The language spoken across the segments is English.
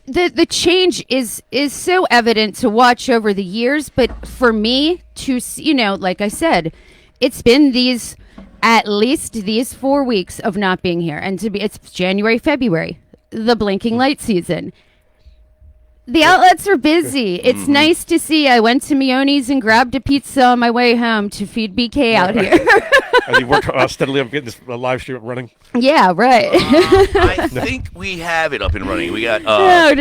the change is so evident to watch over the years, but for me to like I said, it's been at least these 4 weeks of not being here, and it's January, February, the blinking light season. The outlets are busy. It's nice to see. I went to Mioni's and grabbed a pizza on my way home to feed BK out here. And you worked steadily on getting this live stream up running? Yeah, right. I think we have it up and running. We got. I'm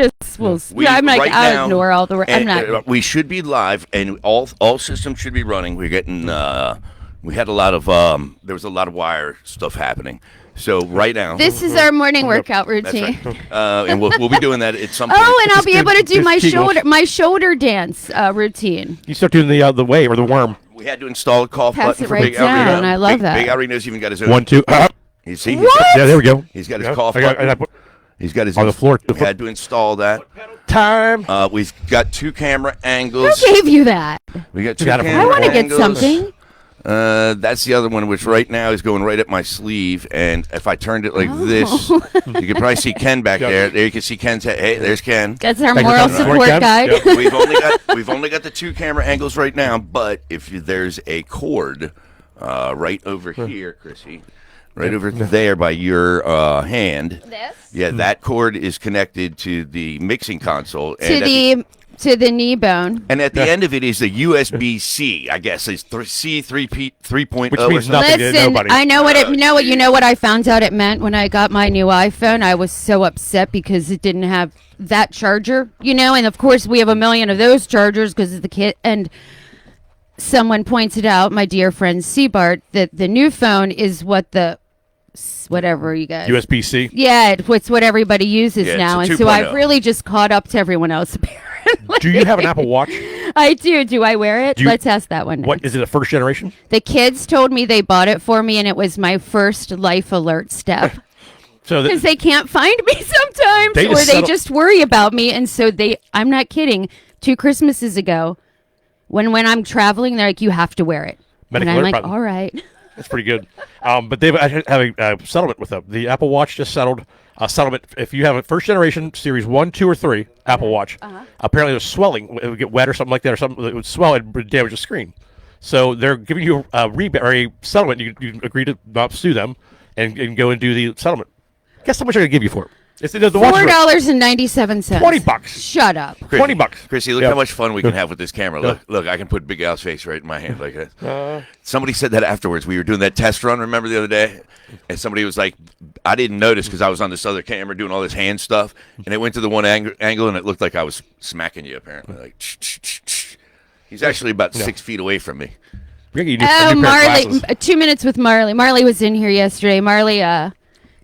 like, right I'll now, ignore all the. I'm not. We should be live, and all systems should be running. We're getting. We had a lot of. There was a lot of wire stuff happening. So right now, this is our morning workout routine. That's right. And we'll be doing that at some point. Oh, and I'll be able to do my shoulder dance routine. You start doing the wave or the worm. We had to install a cough Pass button it for right Big down. Alrino. I love that. Big Alrino's even got his own. 1, 2. You see? What? Yeah, there we go. He's got his cough button. He's got his on the floor. We had to install that. Time. We've got 2 camera angles. Who gave you that? We got 2 camera angles. I want to get something. That's the other one, which right now is going right up my sleeve. And if I turned it like this, you could probably see Ken back there. There you can see Ken's head. Hey, there's Ken. That's our moral support guide. Yep. We've only got the 2 camera angles right now. But if there's a cord right over here, Chrissy, right over there by your hand. This? Yeah, that cord is connected to the mixing console. To the knee bone. And at the end of it is a USB-C, I guess. It's C 3.0. Which means nothing to nobody. I know what I found out it meant when I got my new iPhone. I was so upset because it didn't have that charger, and of course we have a million of those chargers because of the kit. And someone pointed out, my dear friend Seabart, that the new phone is whatever you guys. USB-C? Yeah, it's what everybody uses now. And so I've 2.0. really just caught up to everyone else, apparently. Do you have an Apple Watch? I do. Do I wear it? Let's ask that one. What is it? A first generation? The kids told me they bought it for me, and it was my first life alert step. Because they can't find me sometimes, they just worry about me, and so I'm not kidding. 2 Christmases ago, when I'm traveling, they're like, "You have to wear it," and I'm like, "All right." That's pretty good. But they've had a settlement with them. The Apple Watch just settled. Settlement if you have a first generation series 1, 2, or 3 Apple Watch. Apparently, it was swelling. It would get wet or something like that, or something. It would swell and damage the screen. So they're giving you a rebate or a settlement. You agree to not sue them and go and do the settlement. Guess how much they're going to give you for it? It's $4.97. $20. Shut up. Chrissy, $20. Chrissy, look how much fun we can have with this camera. Look, I can put Big Al's face right in my hand like that. Somebody said that afterwards. We were doing that test run, remember the other day? And somebody was like, I didn't notice because I was on this other camera doing all this hand stuff. And it went to the one angle, and it looked like I was smacking you, apparently. Like, he's actually about 6 feet away from me. Marley. 2 minutes with Marley. Marley was in here yesterday. Marley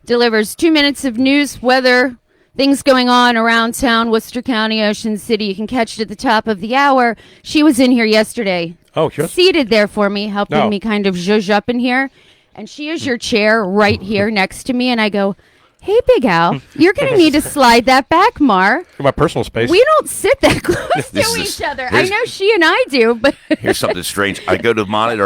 delivers 2 minutes of news, weather, things going on around town, Worcester County, Ocean City. You can catch it at the top of the hour. She was in here yesterday. Oh, sure. Seated there for me, helping me kind of zhuzh up in here. And she is your chair right here next to me. And I go, hey, Big Al, you're going to need to slide that back, Mar. For my personal space. We don't sit that close to each other. I know she and I do, but... Here's something strange. I go to monitor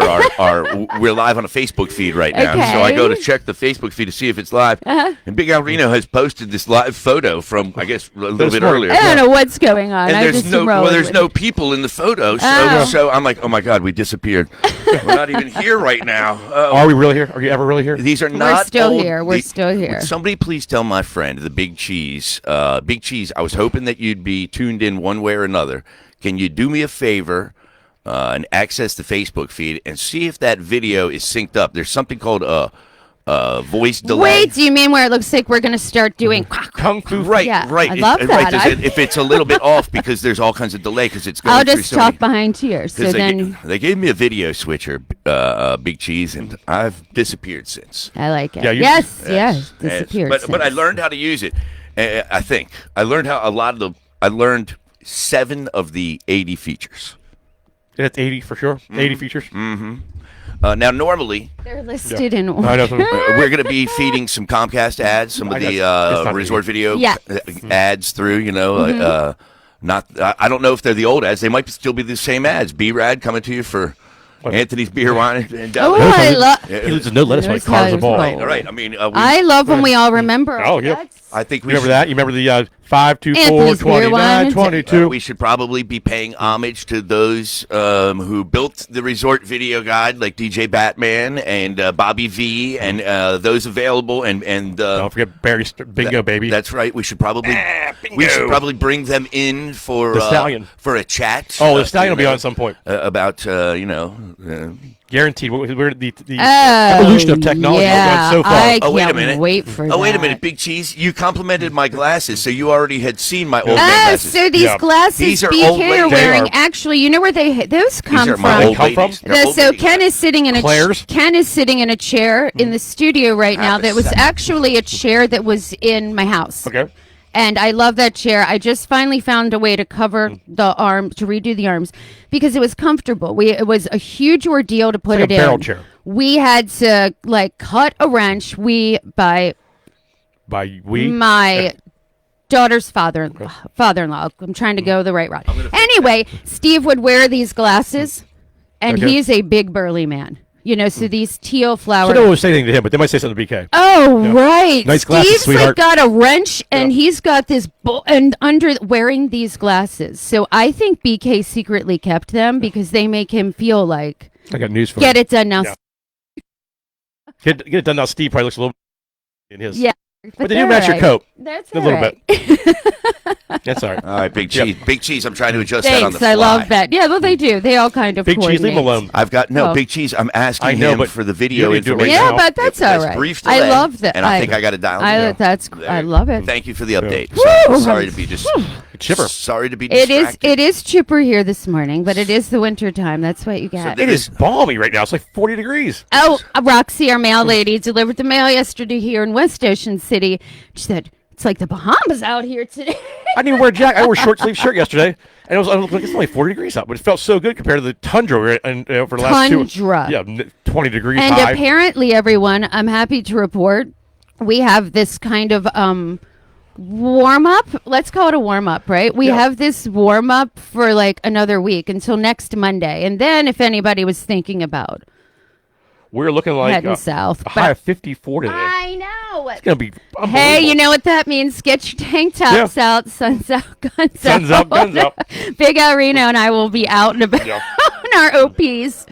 we're live on a Facebook feed right now. Okay. So I go to check the Facebook feed to see if it's live. And Big Al Reno has posted this live photo from, I guess, a little bit earlier. I don't know what's going on. And there's no people in the photo. So I'm like, oh, my God, we disappeared. We're not even here right now. Are we really here? Are you ever really here? These are not We're still here. We're still here. Would somebody please tell my friend, the Big Cheese, Big Cheese, I was hoping that you'd be tuned in one way or another. Can you do me a favor and access the Facebook feed and see if that video is synced up? There's something called voice delay. Wait, do you mean where it looks like we're going to start doing Kung Fu? Right, yeah, right. I love that. Right. If it's a little bit off because there's all kinds of delay because it's going I'll just talk behind here. So they gave me a video switcher, Big Cheese, and I've disappeared since. I like it. Yeah, yes, disappeared. But I learned how to use it. I think I learned I learned 7 of the 80 features. That's 80 for sure. 80 features. Mm-hmm. Now, normally, they're listed in order. We're going to be feeding some Comcast ads, some of the resort video ads through, I don't know if they're the old ads. They might still be the same ads. B-Rad coming to you for Anthony's beer, wine, and Oh, I love. He loses no lettuce when he Knows carves how the ball. to All right. I mean, I love when we all remember. Oh, yeah. That's- I think we Remember should, that? You remember the 5, 2, 4, Anthony's beer, 29, wine, and 22? we should probably be paying homage to those who built the resort video guide, like DJ Batman and Bobby V, and those available. And Don't forget Barry Bingo, baby. That's right. We should probably bring them in for The Stallion. for a chat. Oh, the Stallion will be on at some point. About Guaranteed. We're the Oh, evolution of technology has yeah. gone so far. I Oh, wait a can't minute. wait for that. Oh, wait a minute, Big Cheese. You complimented my glasses, so you already had seen my old man Oh, glasses. so these Yeah. glasses These are BK old lady- are They wearing. are- Actually, you know where those come These are from? my old Come from? ladies. They're old So lady Ken glasses. is sitting in a Claire's? Ken is sitting in a chair in the studio right now. That was actually a chair that was in my house. Okay. And I love that chair. I just finally found a way to cover the arm, to redo the arms, because it was comfortable. It was a huge ordeal to put like it a barrel in. chair. We had to cut a wrench. By my daughter's father-in-law. I'm trying to go the right route. Anyway, Steve would wear these glasses, and Okay. he's a big burly man. So these teal flower. So no one was saying anything to him, but they might say something to BK. Oh, Yeah. right. Nice glasses, Steve's sweetheart. got a wrench, and Yeah. he's got this and under wearing these glasses. So I think BK secretly kept them because they make him feel like I got news for get you. it done now. Yeah. Get it done now. Steve probably looks a little in his. Yeah. But they do match your coat. That's A all little right. That's all right. All right, Big Yep. Cheese. Big Cheese, I'm trying to adjust that on the Thanks. fly. I love that. Yeah, well, they do. They all kind of Big Cheese, leave him coordinate. alone. I've got Well- Big Cheese. I'm asking I know, him but for the you video need to do it right information. Yeah, now. but that's It was all right. brief I delay, love that. and I think I got it down. I love it. Thank you for the update. Woo! Sorry to be just Chipper. Sorry to be It distracted. is chipper here this morning, but it is the winter time. That's what you got. It is balmy right now. It's like 40 degrees. Oh, Roxy, our mail lady, delivered the mail yesterday here in West Ocean City. She said, it's like the Bahamas out here today. I didn't even wear a jacket. I wore a short sleeve shirt yesterday, and I was like, it's only 40 degrees out, but it felt so good compared to the tundra we're in, for the last Tundra. 20 degrees And high. apparently, everyone, I'm happy to report, we have this kind of warm up. Let's call it a warm up, right? We Yeah. have this warm up for another week until next Monday. And then if anybody was thinking about We're looking like heading south. a high of 54 today. I know. It's going to be Hey, you unbelievable. know what that means? Get your tank tops out, suns out, guns Suns out. up, guns up. Big Al Reno and I will be out and about Yeah. on our OPs.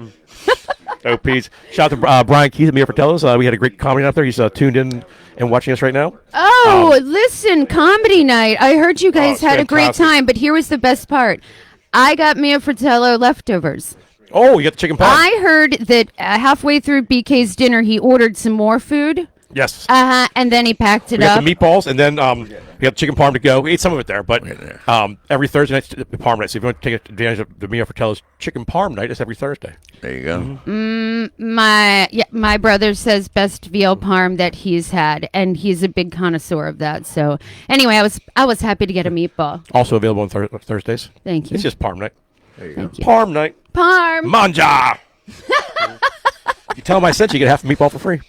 OPs. Shout out to Brian Keith and Mia Fratello's. We had a great comedy out there. He's tuned in and watching us right now. Oh, listen, comedy night. I heard you guys it's had a great fantastic. time, but here was the best part. I got Mia Fratello leftovers. Oh, you got the chicken pie? I heard that halfway through BK's dinner, he ordered some more food. Yes. And then he packed it We got up. the meatballs, and then we got the chicken parm to go. We ate some of it there, but every Thursday night's the parm night. So if you want to take advantage of the Mia Fratello's chicken parm night, it's every Thursday. There you go. My brother says best veal parm that he's had, and he's a big connoisseur of that. So anyway, I was happy to get a meatball. Also available on Thursdays. Thank you. It's just parm night. Thank you. Parm night. Parm. Manja! You tell them I sent you, get half a meatball for free.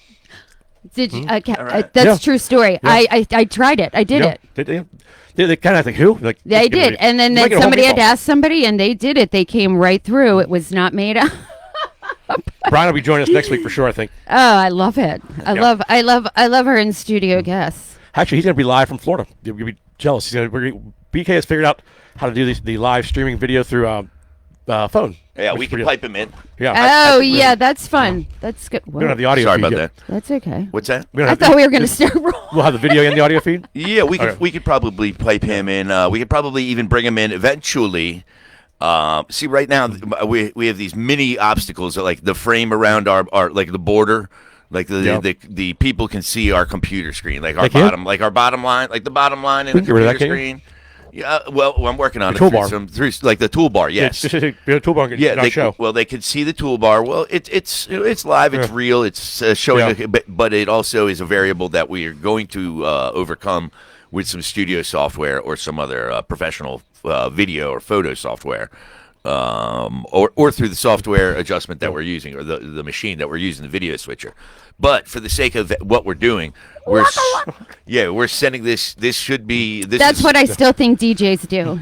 Did you, right. that's Yeah. true story. Yeah. I tried it. I did it. They kind of think, who? Like, They just give did, me- and then you might get a whole somebody had to meatball. ask somebody, and they did it. They came right through. It was not made up. Brian will be joining us next week for sure, I think. Oh, I love it. I Yeah. love her in studio guests. Actually, he's going to be live from Florida. You'll be jealous. BK has figured out how to do the live streaming video through phone. Yeah, which we is can pretty- pipe him in. Yeah. Oh yeah, that's fun. That's good. We don't have the audio Sorry feed about yet. that. That's okay. What's that? We don't I have thought we were going to start rolling. We'll have the video and the audio feed. Yeah, we could Okay. we could probably pipe him in. We could probably even bring him in eventually. See, right now we have these mini obstacles, like the frame around our like the border, like the people can see our computer screen, like our They can? bottom line, like the bottom line in We the can get rid of computer that, can't screen. Yeah, well, I'm working on The it toolbar. through like the toolbar. Yes. Just a toolbar. Yeah, not they show. well they can see the toolbar. Well, it's live, it's Yeah. real, it's showing, Yeah. but it also is a variable that we are going to overcome with some studio software or some other professional video or photo software, or through the software adjustment that we're using, or the machine that we're using, the video switcher. But for the sake of what we're doing, we're sending this. This should be. This That's is, what I still think DJs do.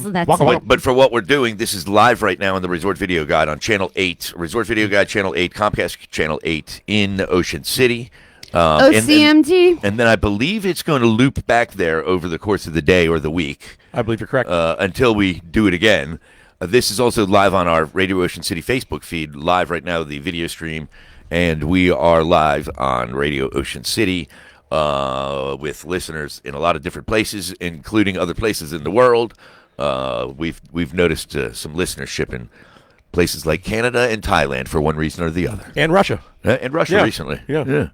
That's Walk away. But for what we're doing, this is live right now on the Resort Video Guide on Channel 8. Resort Video Guide Channel 8, Comcast Channel 8 in Ocean City. OCMD. And then I believe it's going to loop back there over the course of the day or the week. I believe you're correct. Until we do it again. This is also live on our Radio Ocean City Facebook feed, live right now, the video stream. And we are live on Radio Ocean City with listeners in a lot of different places, including other places in the world. We've noticed some listenership in places like Canada and Thailand for one reason or the other. And Russia. And Russia recently. Yeah.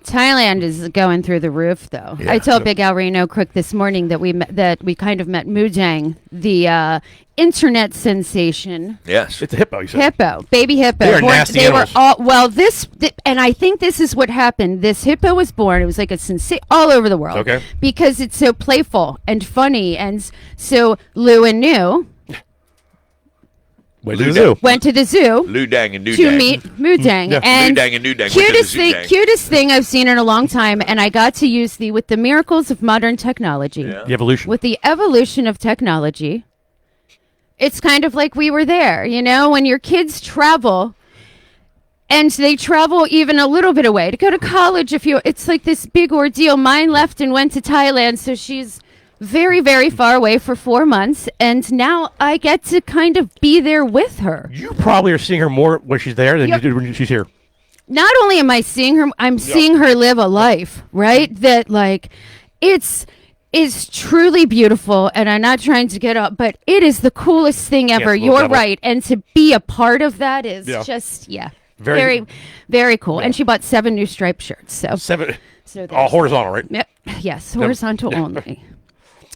Thailand is going through the roof, though. Yeah. I told Big Al Reno Crook this morning that we kind of met Mujang, the internet sensation. Yes. It's a hippo, you said. Hippo, baby hippo. They are nasty They were animals. all and I think this is what happened. This hippo was born. It was like a sensation all over the world. Okay. Because it's so playful and funny, and so Lou and New Went to the zoo. went to the zoo Lou Dang and New to Dang. meet Mujang. Yeah. And Lou Dang and New Dang went to the zoo dang. cutest thing I've seen in a long time, and I got to use with the miracles of modern technology. Yeah. The evolution. With the evolution of technology, it's kind of like we were there, when your kids travel and they travel even a little bit away to go to college. It's like this big ordeal. Mine left and went to Thailand, so she's very, very far away for 4 months, and now I get to kind of be there with her. You probably are seeing her more when she's there than Yep. you do when she's here. Not only am I seeing her, I'm seeing her live a life, right? That it's truly beautiful, and I'm not trying to get up, but it is the coolest thing ever. little You're devil. right, and to be a part of that is just Very- very, very cool. And she bought 7 new striped shirts. So 7. so All there's- horizontal, right? Yep. Yes, horizontal only.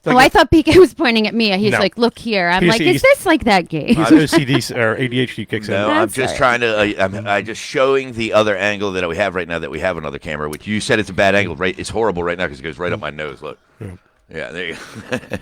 Like Oh, I thought PK was pointing at me. He's No. like, "Look here." I'm PK like, "Is this like that game?" His OCD or ADHD kicks No, in. I'm That's just all right. trying to. I'm just showing the other angle that we have right now. That we have another camera, which you said it's a bad angle. Right? It's horrible right now because it goes right up my nose. Look. Yeah. There you go.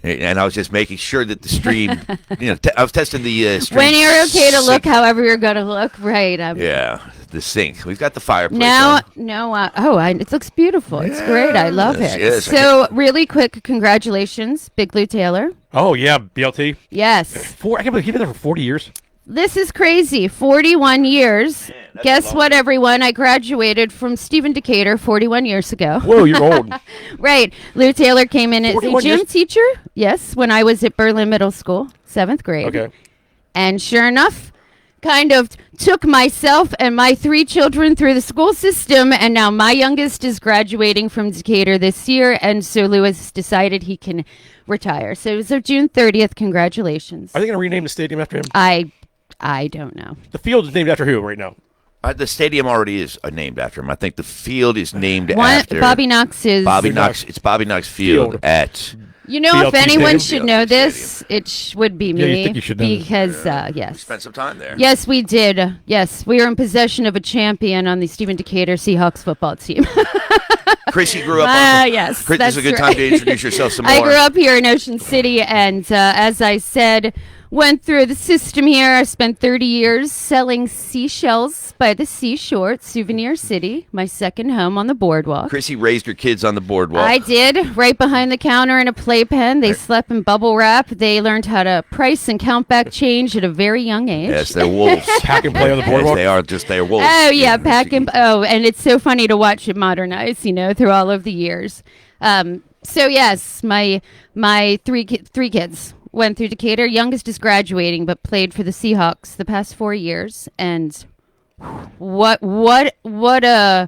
And I was just making sure that the stream. I was testing the stream. When you're okay to look sync. however you're going to look, right? Yeah, the sync. We've got the fireplace. Now, on. it looks beautiful. It's great. I love Yes, it. yes. So, really quick, congratulations, Big Lou Taylor. Oh, yeah, BLT. Yes. I can't believe he's been there for 40 years. This is crazy. 41 years. that's Guess long. what, everyone? I graduated from Stephen Decatur 41 years ago. Whoa, you're old. Right. Lou Taylor came in as a 41 gym years? teacher. Yes, when I was at Berlin Middle School, 7th grade. Okay. And sure enough, kind of took myself and my 3 children through the school system, and now my youngest is graduating from Decatur this year, and so Lewis decided he can retire. So June 30th, congratulations. Are they going to rename the stadium after him? I don't know. The field is named after who right now? The stadium already is named after him. I think the field is named after Bobby Knox is. Bobby Knox. It's Bobby Knox Field Field. at. You know, if BLT anyone Stadium? should know BLT this, it would be Yeah, you me. think you should know this. Because, yes. Spent some time there. Yes, we did. Yes, we were in possession of a champion on the Stephen Decatur Seahawks football team. Chrissy grew up. Yes, Chris, this is a good that's time to right. introduce yourself some more. I grew up here in Ocean City, and as I said, went through the system here. I spent 30 years selling seashells by the seashore at Souvenir City, my second home on the boardwalk. Chrissy raised her kids on the boardwalk. I did, right behind the counter in a playpen. They slept in bubble wrap. They learned how to price and count back change at a very young age. Yes, they're wolves. Pack and play on the Yes, boardwalk? they are they're wolves. Oh yeah, pack and and it's so funny to watch it modernize, through all of the years. So yes, my three kids went through Decatur. Youngest is graduating, but played for the Seahawks the past 4 years, and what a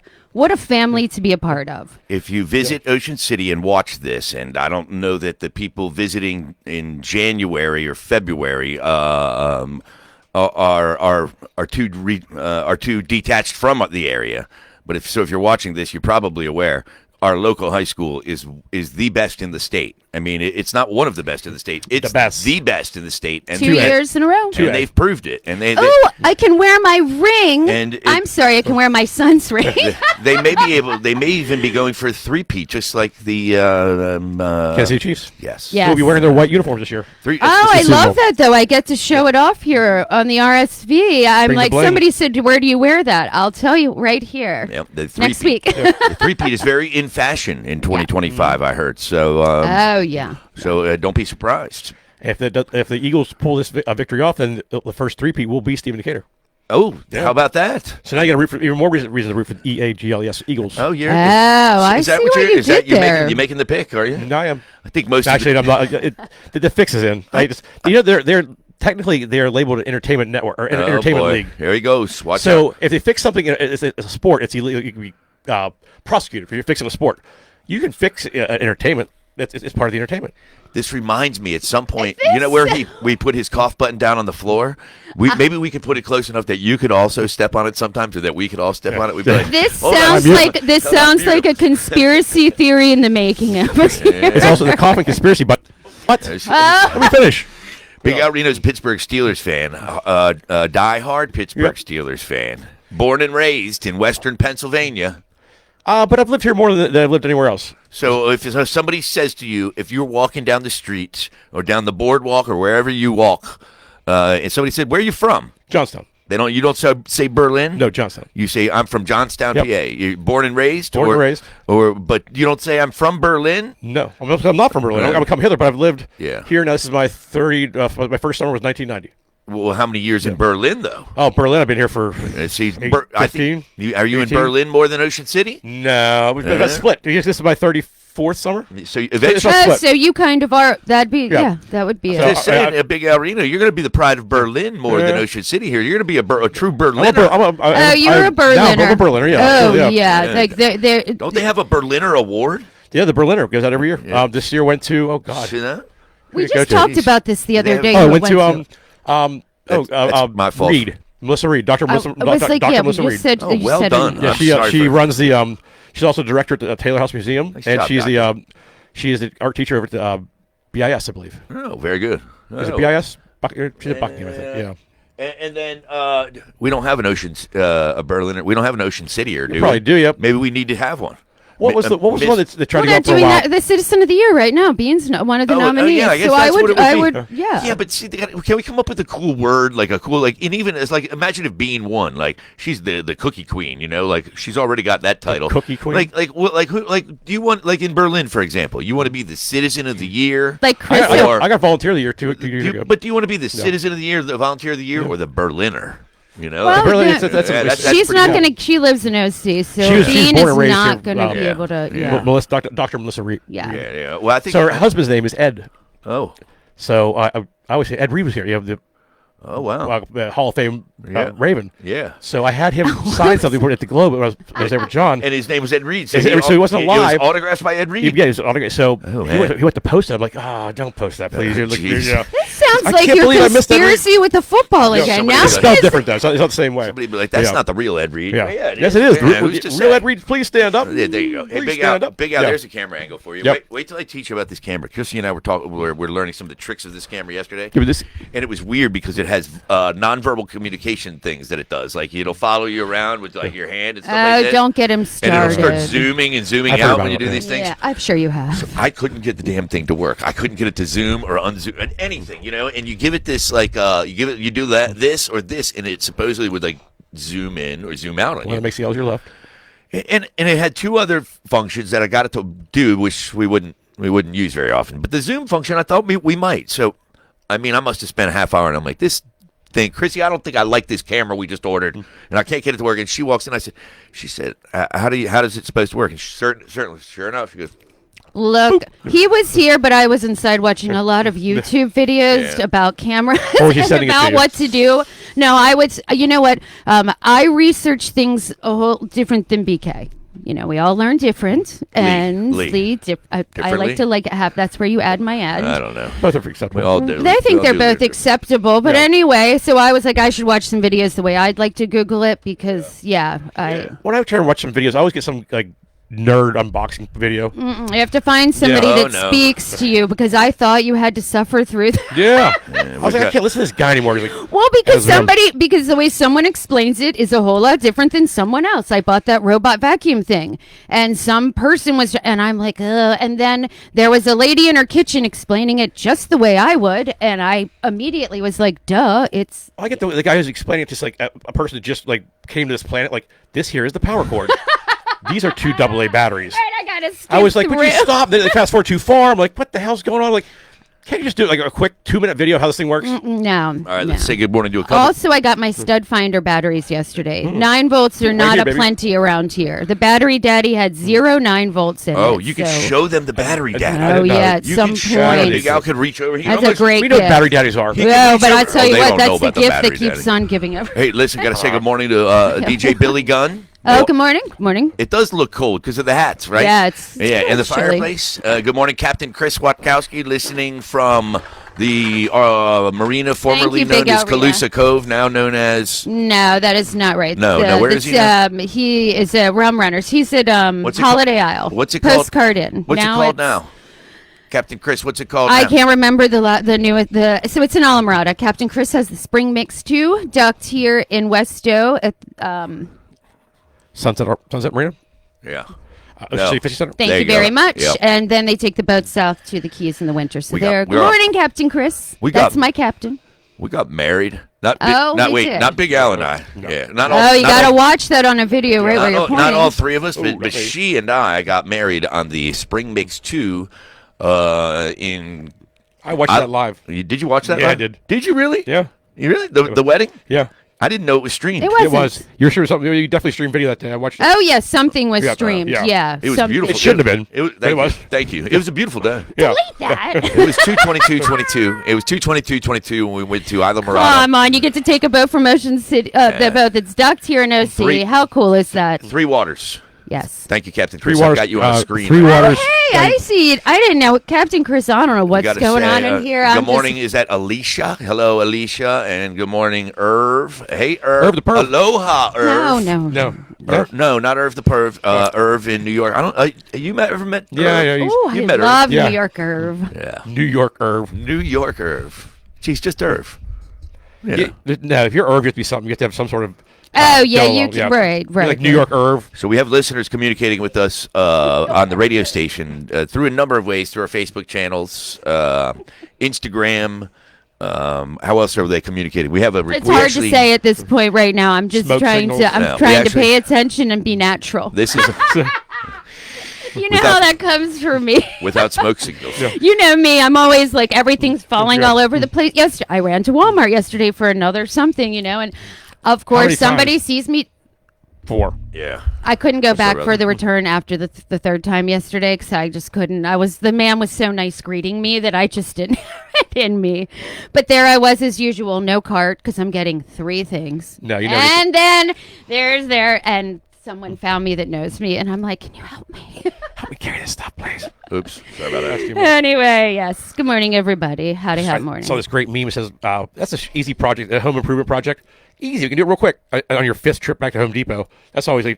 family to be a part of. If you visit Ocean City and watch this, and I don't know that the people visiting in January or February are too detached from the area, but if you're watching this, you're probably aware our local high school is the best in the state. I mean, it's not one of the best in the state. It's The best. in the state. And 2 years in a row. and they've proved it. And they I can wear my ring. And I'm sorry, I can wear my son's ring. they may be able. They may even be going for a three-peat, just like the Kansas City Chiefs. yes. Yeah. Who will be wearing their white uniforms this year. Three, Oh, I Super love Bowl. that though. I get to show it off here on the RSV. I'm Bring the like, bling. somebody said, "Where do you wear that?" I'll tell you right here Yep, the next three-peat. week. The three-peat is very fashion in 2025. I heard. So Oh yeah. so don't be surprised. If the Eagles pull this victory off, then the first three-peat will be Steve Decatur. Oh, how about that? So now you got to root for even more reason to root for the EAGLES Eagles. Oh, you're. I is that see what what you're? you Is that did there. you're making the pick? Are you? No, I am. I think most. Actually, of I'm not. The fix is in. I just they're technically they're labeled an entertainment network or entertainment boy. league. Here he goes. Watch So out. if they fix something, it's a sport. It's illegal. You can be prosecuted if you're fixing a sport. You can fix entertainment. It's part of the entertainment. This reminds me. At some point, you know where we put his cough button down on the floor. Maybe we could put it close enough that you could also step on it sometimes, or that we could all step on it. We'd be like, This "Hold on, sounds I'm like a conspiracy theory in the making. It's also the coffin conspiracy. But what? Let me finish. Big Al Reno's a Pittsburgh Steelers fan, die-hard Pittsburgh Steelers fan, born and raised in Western Pennsylvania. But I've lived here more than I've lived anywhere else. So if somebody says to you, if you're walking down the street or down the boardwalk or wherever you walk, and somebody said, "Where are you from?" Johnstown. You don't say Berlin. No, Johnstown. You say, "I'm from Johnstown, Yep. PA." You're born and raised. Born and raised. But you don't say, "I'm from Berlin." No, I'm not from Berlin. I'm come hither, but I've lived Yeah. here now. This is my 30. My first summer was 1990. Well, how many years in Berlin though? Oh, Berlin. I've been here for See, 15. Are you in 18? Berlin more than Ocean City? No, we've been split. This is my 34th summer. So It's eventually, not split. So you kind of are. That'd be Yeah. that would be So- it. just saying, a Big Al Reno, you're going to be the pride of Berlin more than Yeah. Ocean City here. You're going to be a true I'm Berliner. Oh, you're a Berliner. No, I'm a Berliner. Yeah. Oh So, yeah. Like they're Don't they have a Berliner award? Yeah, the Berliner goes out every year. Yeah. This year went to God. See that? we you go just to. talked about this the other day. Oh, I who went to That's my fault. Reed, Melissa Reed, Dr. Melissa, I was like, Dr. yeah, we Melissa just Reed. said. Oh, you well said done. it. Yeah, I'm she sorry she for- runs the she's also director at the Taylor House Museum, Nice and job, she's Doctor. she is the art teacher over at the BIS, I believe. Oh, very good. Is it Oh. BIS? She's at Buckingham, I think. Yeah. And then we don't have an a Berliner. We don't have an Ocean City here, do we? Probably do. Yep. Maybe we need to have one. What was the one that tried We're to go not up for a doing while? that. The Citizen of the Year right now. Bean's one of the nominees. yeah, I guess so that's what it would I be. would, yeah. Yeah, but see, can we come up with a cool word, like a cool, like, and even it's like, imagine if Bean won, like she's the cookie queen, you know, like she's already got that title, cookie queen? Do you want, like in Berlin, for example, you want to be the Citizen of the Year, Like Chris. Or- I got volunteer of the year 2 years ago. but do you want to be the Citizen of the Year, the Volunteer of the Year, or the Berliner? You know, Well, Berlin, yeah. that's She's pretty not cool. going to. She lives in OC, so She was Bean born is and raised not here. going to be Yeah. able to. Yeah. Yeah. Melissa, Dr. Melissa Reed. Yeah. yeah. Well, I think So her husband's name is Ed. Oh, So I always say Ed Reed was here. You have the oh wow, Hall of Fame Yeah. Raven. yeah. So I had him sign something at the Globe. I was there with John. And his name was Ed Reed. So he wasn't alive. It was autographed by Ed Reed. Yeah, he was an autograph. So Oh, he man. went to post it. I'm like, don't post that, please. You're looking, jeez. Sounds I like can't your believe I missed that conspiracy with the football again. somebody Now was It's like- spelled it's- different though. It's not the same way. Somebody be like, that's Yeah. not the real Ed Reed. Yeah. Well, Yes, it is. Yeah, who's to Real say? Ed Reed, please stand up. Yeah, there you go. Hey, Please Big Al, stand up. Big Al, Yeah. there's a camera angle for you. Yep. Wait till I teach you about this camera. Chrissy and I were talking. We're learning some of the tricks of this camera yesterday. Give me this. And it was weird because it has nonverbal communication things that it does. Like it'll follow you around with like your hand and stuff like that. don't get him And started. it'll start zooming and zooming I've heard out about when you it, do yeah. these things. Yeah, I'm sure you have. I couldn't get the damn thing to work. I couldn't get it to zoom or unzoom and anything, you know. And you give it this like you do this or this, and it supposedly would like zoom in or zoom out on Well, you. it makes the L's your left. And it had two other functions that I got it to do, which we wouldn't use very often. But the zoom function, I thought we might. So, I mean, I must have spent a half hour, and I'm like, this thing, Chrissy, I don't think I like this camera we just ordered, and I can't get it to work. And she walks in, she said, how does it supposed to work? And certainly, sure enough, she goes, Look, he was here, but I was inside watching a lot of YouTube videos Yeah. about cameras Or was he and sending it to about you? what to do. No, I would. You know what? I research things a whole different than BK. You know, we all learn different, and Lee. I Differently? like to have. That's where you add my ad. I don't know. Both are acceptable. We all do. They We think all they're do both different. acceptable, but Yeah. anyway. So I was like, I should watch some videos the way I'd like to Google it because, I. When I try to watch some videos, I always get some like nerd unboxing video. You have to find somebody Yeah, oh, that no. speaks to you because I thought you had to suffer through that. Yeah. I we was like, I got- can't listen to this guy anymore. He's like, Well, because As, because the way someone explains it is a whole lot different than someone else. I bought that robot vacuum thing, and some person was, and I'm like, ugh. And then there was a lady in her kitchen explaining it just the way I would, and I immediately was like, duh, it's. I get the guy who's explaining it just like a person that just like came to this planet. Like, this here is the power cord. These are 2 AA batteries. Right, I gotta skip I was like, would you through. stop? They fast forward too far. I'm like, what the hell's going on? Like, can't you just do like a quick 2-minute video of how this thing works? No. All right, let's say good morning to a couple. Also, I got my stud finder batteries yesterday. 9 volts are not you, a baby. plenty around here. The battery daddy had 9 volts in it. Oh, you can so- show them the battery, Dad. I Oh, didn't know. yeah, at You some can show point. Big Al could reach over here. That's How a much- great We know what gift. battery daddies are. He can No, reach but I'll over- tell Oh, you they what, don't know that's the about the gift that battery keeps daddy. on giving up. Hey, listen, got to say good morning to DJ Billy Gunn. Oh, good morning. Good morning. It does look cold because of the hats, right? Yeah, it's and the chilly. fireplace. Good morning, Captain Chris Watkowski, listening from the marina formerly you, known Big as Al Rena. Calusa Cove, now known as. No, that is not right. No, where is he now? He is at Rum Runners. He's at What's it Holiday Isle. What's it called? Postcard Inn. What's now it called it's- now? Captain Chris, what's it called I now? can't remember the newest. So it's in Alamorada. Captain Chris has the Spring Mix 2 docked here in Westo at Sunset Marina? Yeah. Ocean No. City Fishing Center? Thank There you you go. very much. Yep. And then they take the boat south to the Keys in the winter. So We got- there. we're Good off. morning, Captain Chris. We That's got- my captain. We got married. Not big, Oh, not we wait, did. not Big Al and I. Yeah, not all. Oh, you not got to all- watch that on a video right where you're pointing. not all 3 of us, but really? she and I got married on the Spring Mix 2 in. I watched that live. Did you watch that? Yeah, I live? did. Did you really? Yeah. You really? The wedding? Yeah. I didn't know it was streamed. It was. It was. You're sure something? You definitely streamed video that day. I watched it. Oh, yes, something was Yeah, streamed. yeah. Yeah. It was something. beautiful. It shouldn't have been. It was. But Thank it was. You. Thank you. It was a beautiful day. Yeah. That. It was 2/22/22. It was 2/22/22 when we went to Isla Morada. Come on, you get to take a boat from Ocean City, the boat that's docked here in OC. 3 How cool is that? 3 waters. Yes. Thank you, Captain 3 Chris. waters. I got you on the screen. 3 waters. Hey, I see it. I didn't know. Captain Chris, I don't know We what's gotta going say, on in here. Good I'm morning. Is that Alicia? Hello, Alicia. And good morning, Irv. Hey, Irv. Irv the perv. Aloha, Irv. No. No. No, not Irv the perv. Irv in New York. I don't. You ever met? Yeah, Irv? yeah. Oh, You I met her. love Yeah. New York Irv. Yeah. New York Irv. New York Irv. She's just Irv. Yeah. No, if you're Irv, you have to be something. You have to have some sort of. Oh, yeah, go you along, can. Right. You're like New York Irv. So we have listeners communicating with us on the radio station through a number of ways, through our Facebook channels, Instagram. How else are they communicating? We have a. It's we hard actually- to say at this point right now. I'm just Smoke trying signals. to. I'm Yeah, we trying to actually- pay attention and be natural. This is You know how that comes for me. without smoke signals. You know me. I'm always like everything's falling all over the place. Yes, I ran to Walmart yesterday for another something, and of many course somebody times? sees me. 4. Yeah. I couldn't go back rather- for the return after the third time yesterday because I just couldn't. The man was so nice greeting me that I just didn't have it in me. But there I was as usual, no cart because I'm getting 3 things. No, you never And then and someone found me that knows me, and I'm like, can you help me? Help me carry this stuff, please. Oops. Sorry about that. Anyway, yes. Good morning, everybody. Howdy, hot I morning. saw this great meme. It says, that's an easy project, a home improvement project. Easy. You can do it real quick on your 5th trip back to Home Depot. That's always we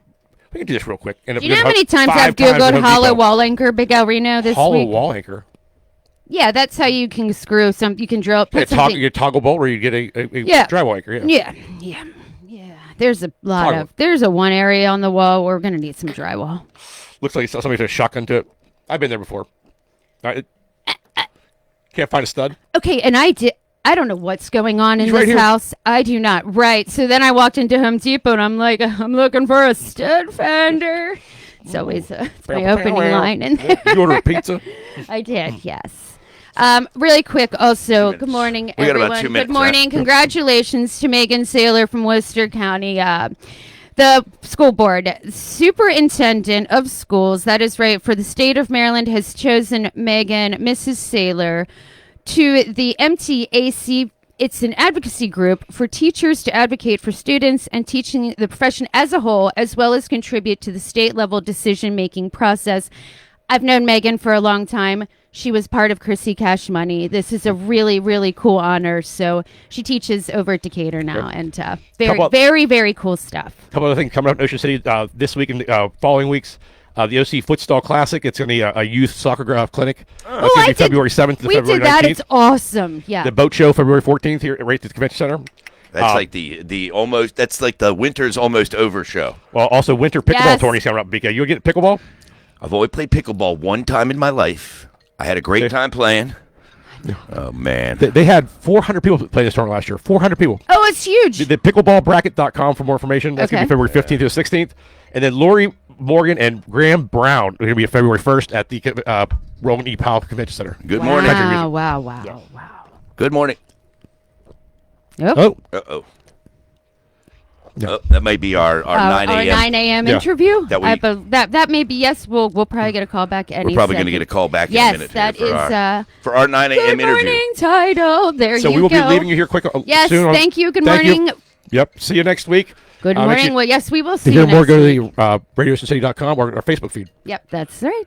can do this real quick. And Do you know how many times I've Googled hollow wall anchor, Big Al Reno, this hollow week? wall anchor? Yeah, that's how you can screw some. You can drill. You Put get, something. you get toggle bolt where you get a Yeah. drywall anchor. Yeah. Yeah. There's a lot Toggle. of. There's a one area on the wall where we're gonna need some drywall. Looks like somebody put a shotgun to it. I've been there before. Can't find a stud. Okay, and I don't know what's going on in He's right this here. house. I do not. Right. So then I walked into Home Depot and I'm like, I'm looking for a stud finder. It's always it's my opening line in there. You order a pizza? I did, yes. Really quick, also, good morning, We got everyone. about 2 minutes, Good morning. huh? Congratulations to Megan Saylor from Worcester County, the school board superintendent of schools. That is right. For the state of Maryland, has chosen Megan, Mrs. Saylor, to the MTAC. It's an advocacy group for teachers to advocate for students and teaching the profession as a whole, as well as contribute to the state level decision making process. I've known Megan for a long time. She was part of Chrissy Cash Money. This is a really, really cool honor. So she teaches over at Decatur now, and very, very cool stuff. A couple other things coming up in Ocean City this week and the following weeks. The OC Footstall Classic. It's going to be a youth soccer clinic. It's going to be February 7th to We February did that. 19th. It's awesome. Yeah. The boat show February 14th here right at the convention center. That's like the almost. That's like the winter's almost over show. Well, also winter pickleball Yes. tourney's coming up. BK, you get pickleball? I've only played pickleball one time in my life. I had a great time playing. Oh man. They had 400 people play this tournament last year. 400 people. Oh, it's huge. The pickleballbracket.com for more information. That's going Okay. to be February 15th to the 16th. And then Lori Morgan and Graham Brown are going to be February 1st at the Roman E. Powell Convention Center. Good morning. Wow. Good morning. Oh. Uh-oh. Yeah. Oh, that might be our 9 Our a.m. 9 a.m. Yeah. interview. That That may be, yes. We'll probably get a call back any We're probably going to second. get a call back in Yes, a minute. that is for our 9 a.m. Good interview. morning title. There So you go. we will be leaving you here quick. Yes, soon. thank you. Good Thank you. morning. Yep. See you next week. Good Make morning. sure- Well, yes, we will To see hear you more, next go to week. the radiocencity.com or our Facebook feed. Yep, that's right.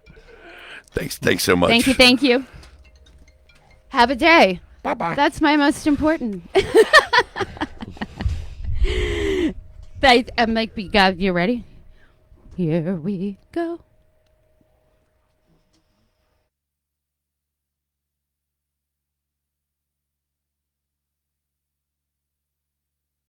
Thanks so much. Thank you. Have a day. Bye-bye. That's my most important. I'm like, you ready? Here we go.